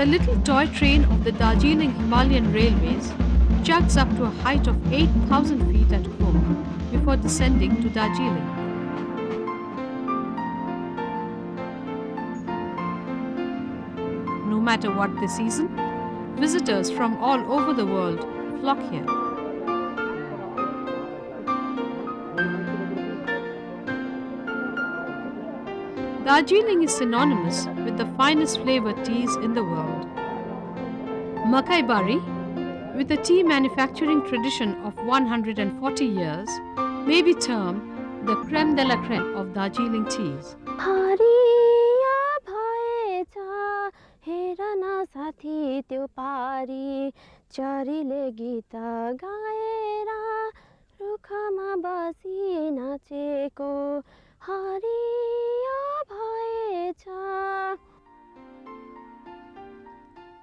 The little toy train of the Darjeeling Himalayan Railways chugs up to a height of 8,000 feet at Kumbh before descending to Darjeeling. No matter what the season, visitors from all over the world flock here. Darjeeling is synonymous with the finest flavoured teas in the world. Makaibari, with a tea manufacturing tradition of 140 years, may be termed the creme de la creme of Darjeeling teas. साथी त्यो पारी चरीले गीत गाएर रुखमा बसी नाचेको हरियो भएछ.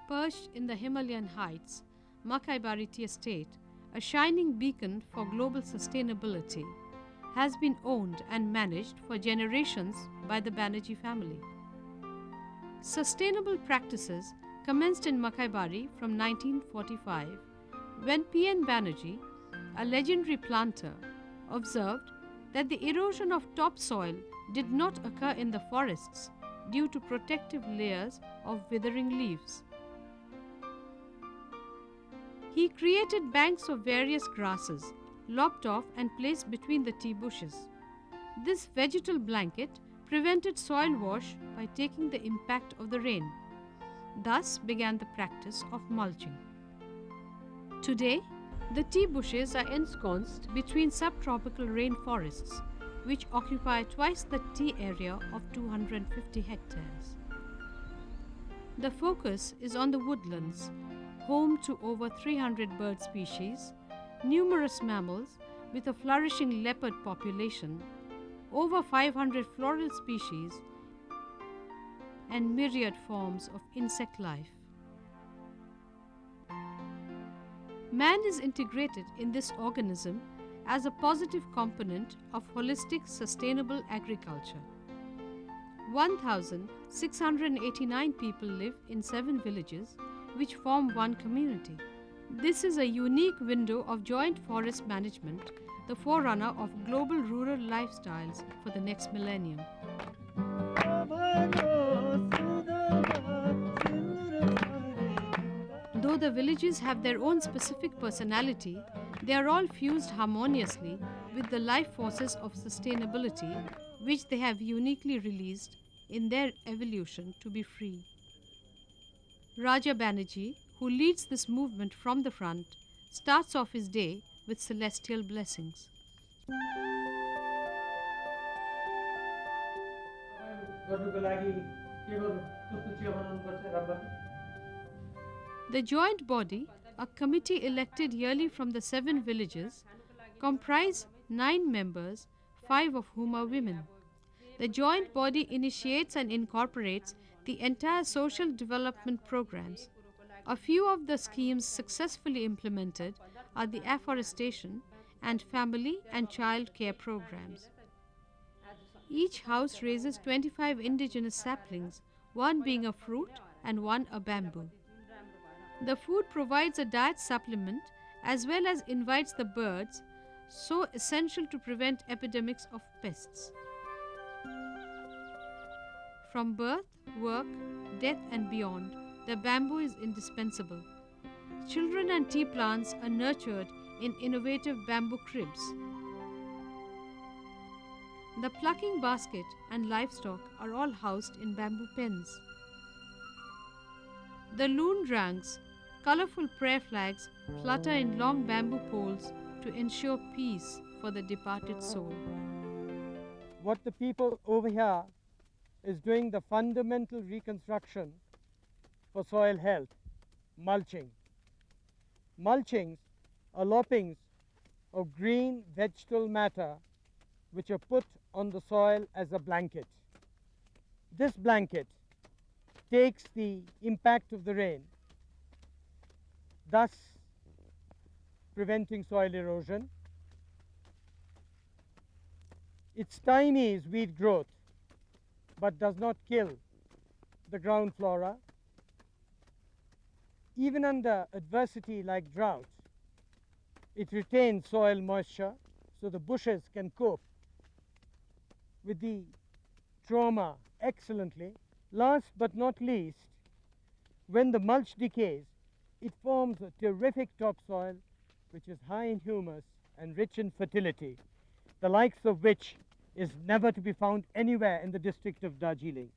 Perched in the Himalayan heights, Makaibari Tea Estate, a shining beacon for global sustainability, has been owned and managed for generations by the Banerjee family. Sustainable practices commenced in Makaibari from 1945 when P.N. Banerjee, a legendary planter, observed that the erosion of topsoil did not occur in the forests due to protective layers of withering leaves. He created banks of various grasses, lopped off and placed between the tea bushes. This vegetal blanket prevented soil wash by taking the impact of the rain. Thus began the practice of mulching. Today, the tea bushes are ensconced between subtropical rainforests, which occupy twice the tea area of 250 hectares. The focus is on the woodlands, home to over 300 bird species, numerous mammals with a flourishing leopard population, over 500 floral species, and myriad forms of insect life. Man is integrated in this organism as a positive component of holistic sustainable agriculture. 1,689 people live in 7 villages which form one community. This is a unique window of joint forest management, the forerunner of global rural lifestyles for the next millennium. Though the villages have their own specific personality, they are all fused harmoniously with the life forces of sustainability, which they have uniquely released in their evolution to be free. Raja Banerjee, who leads this movement from the front, starts off his day with celestial blessings. The joint body, a committee elected yearly from the 7 villages, comprise 9 members, 5 of whom are women. The joint body initiates and incorporates the entire social development programs. A few of the schemes successfully implemented are the afforestation and family and child care programs. Each house raises 25 indigenous saplings, one being a fruit and one a bamboo. The food provides a diet supplement as well as invites the birds, so essential to prevent epidemics of pests. From birth, work, death and beyond, the bamboo is indispensable. Children and tea plants are nurtured in innovative bamboo cribs. The plucking basket and livestock are all housed in bamboo pens. The loon ranks, colorful prayer flags, flutter in long bamboo poles to ensure peace for the departed soul. What the people over here is doing the fundamental reconstruction for soil health, mulching. Mulchings are loppings of green vegetal matter which are put on the soil as a blanket. This blanket takes the impact of the rain, thus preventing soil erosion. It stymies weed growth but does not kill the ground flora. Even under adversity like drought, it retains soil moisture so the bushes can cope with the trauma excellently. Last but not least, when the mulch decays, it forms a terrific topsoil which is high in humus and rich in fertility, the likes of which is never to be found anywhere in the district of Darjeeling.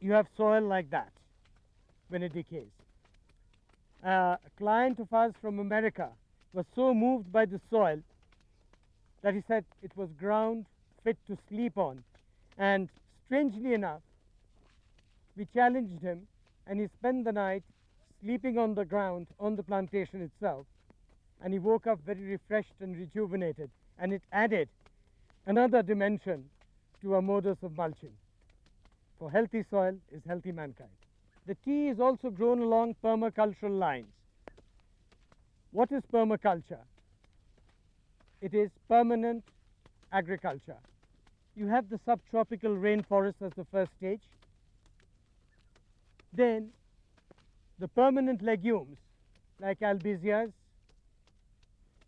You have soil like that when it decays. A client of ours from America was so moved by the soil that he said it was ground fit to sleep on. And strangely enough, we challenged him and he spent the night sleeping on the ground on the plantation itself. And he woke up very refreshed and rejuvenated. And it added another dimension to our modus of mulching. For healthy soil is healthy mankind. The tea is also grown along permacultural lines. What is permaculture? It is permanent agriculture. You have the subtropical rainforest as the first stage. Then the permanent legumes like albizzias.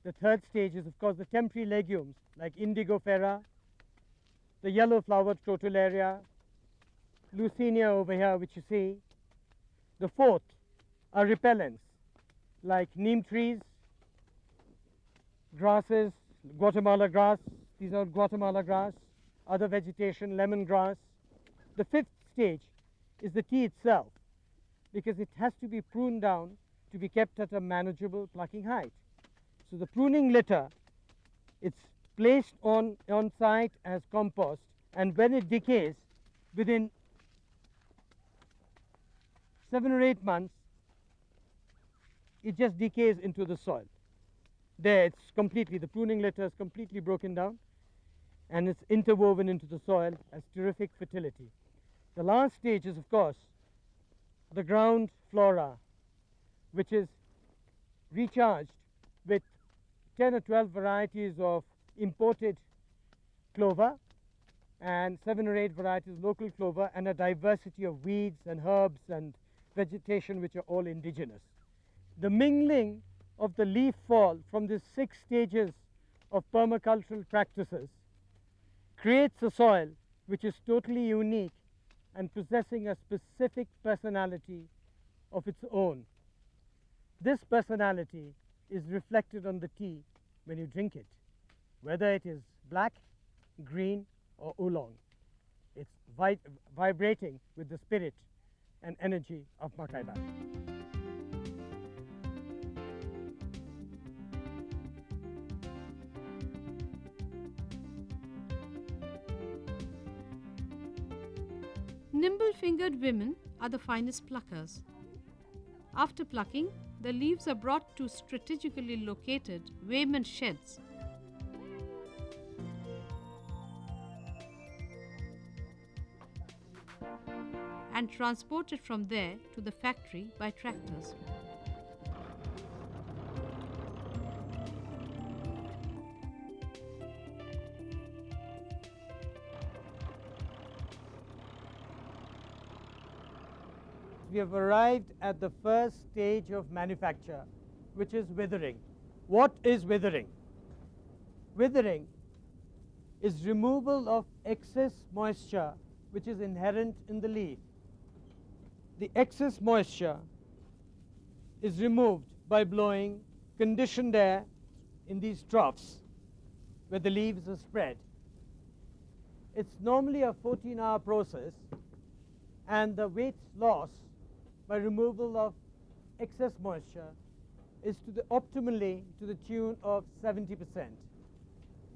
The third stage is, of course, the temporary legumes like indigo fera, the yellow flowered crotalaria, Leucaena over here, which you see. The fourth are repellents like neem trees, grasses, Guatemala grass, these are Guatemala grass, other vegetation, lemongrass. The fifth stage is the tea itself, because it has to be pruned down to be kept at a manageable plucking height. So the pruning litter, it's placed on site as compost, and when it decays, within 7 or 8 months, it just decays into the soil. There it's completely, the pruning litter is completely broken down and it's interwoven into the soil as terrific fertility. The last stage is, of course, the ground flora, which is recharged with 10 or 12 varieties of imported clover and 7 or 8 varieties of local clover and a diversity of weeds and herbs and vegetation which are all indigenous. The mingling of the leaf fall from these 6 stages of permacultural practices creates a soil which is totally unique and possessing a specific personality of its own. This personality is reflected on the tea when you drink it, whether it is black, green or oolong. It's vibrating with the spirit and energy of Makaibari. Nimble-fingered women are the finest pluckers. After plucking, the leaves are brought to strategically located weighman sheds. And transported from there to the factory by tractors. We have arrived at the first stage of manufacture, which is withering. What is withering? Withering is removal of excess moisture which is inherent in the leaf. The excess moisture is removed by blowing conditioned air in these troughs where the leaves are spread. It's normally a 14-hour process, and the weight loss by removal of excess moisture is optimally to the tune of 70%.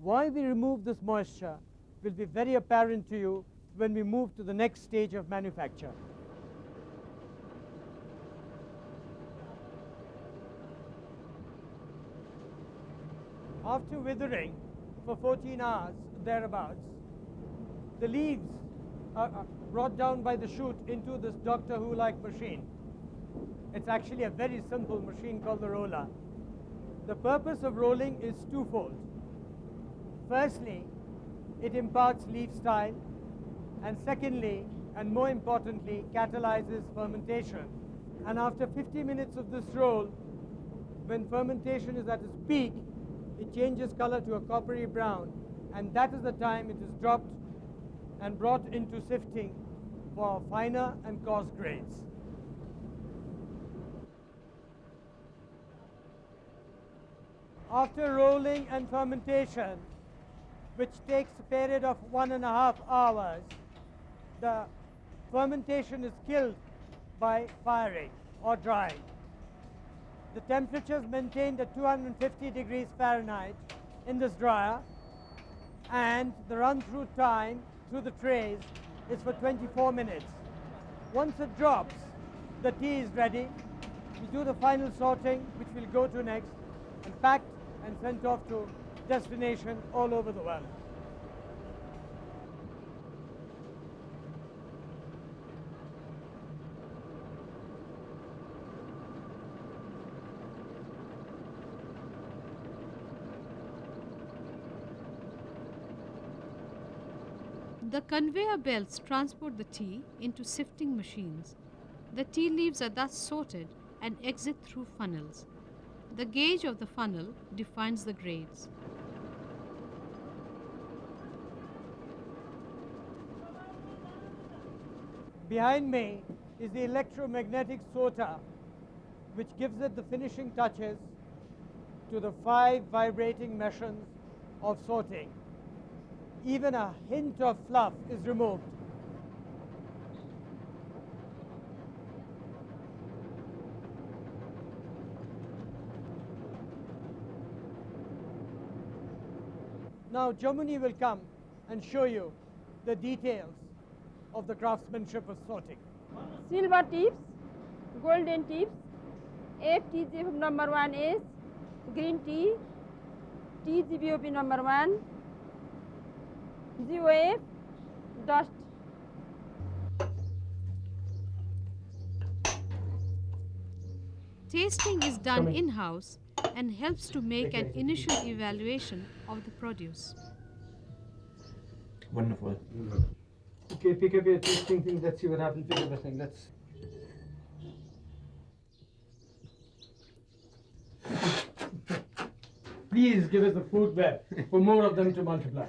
Why we remove this moisture will be very apparent to you when we move to the next stage of manufacture. After withering for 14 hours, thereabouts, the leaves are brought down by the chute into this Doctor Who-like machine. It's actually a very simple machine called the roller. The purpose of rolling is twofold. Firstly, it imparts leaf style, and secondly, and more importantly, catalyzes fermentation. And after 50 minutes of this roll, when fermentation is at its peak, it changes color to a coppery brown, and that is the time it is dropped and brought into sifting for finer and coarse grades. After rolling and fermentation, which takes a period of 1.5 hours, the fermentation is killed by firing or drying. The temperature is maintained at 250 degrees Fahrenheit in this dryer, and the run-through time through the trays is for 24 minutes. Once it drops, the tea is ready. We do the final sorting, which we'll go to next, and packed and sent off to destination all over the world. The conveyor belts transport the tea into sifting machines. The tea leaves are thus sorted and exit through funnels. The gauge of the funnel defines the grades. Behind me is the electromagnetic sorter, which gives it the finishing touches to the 5 vibrating machines of sorting. Even a hint of fluff is removed. Now Jamuni will come and show you the details of the craftsmanship of sorting. Silver tips, golden tips, FTGF number 1 is green tea, TGBOP number 1, GOF, dust. Tasting is done in-house and helps to make an initial evaluation of the produce. Wonderful. Okay, pick up your tasting thing. Let's see what happens to everything. Let's. Please give us the food web for more of them to multiply.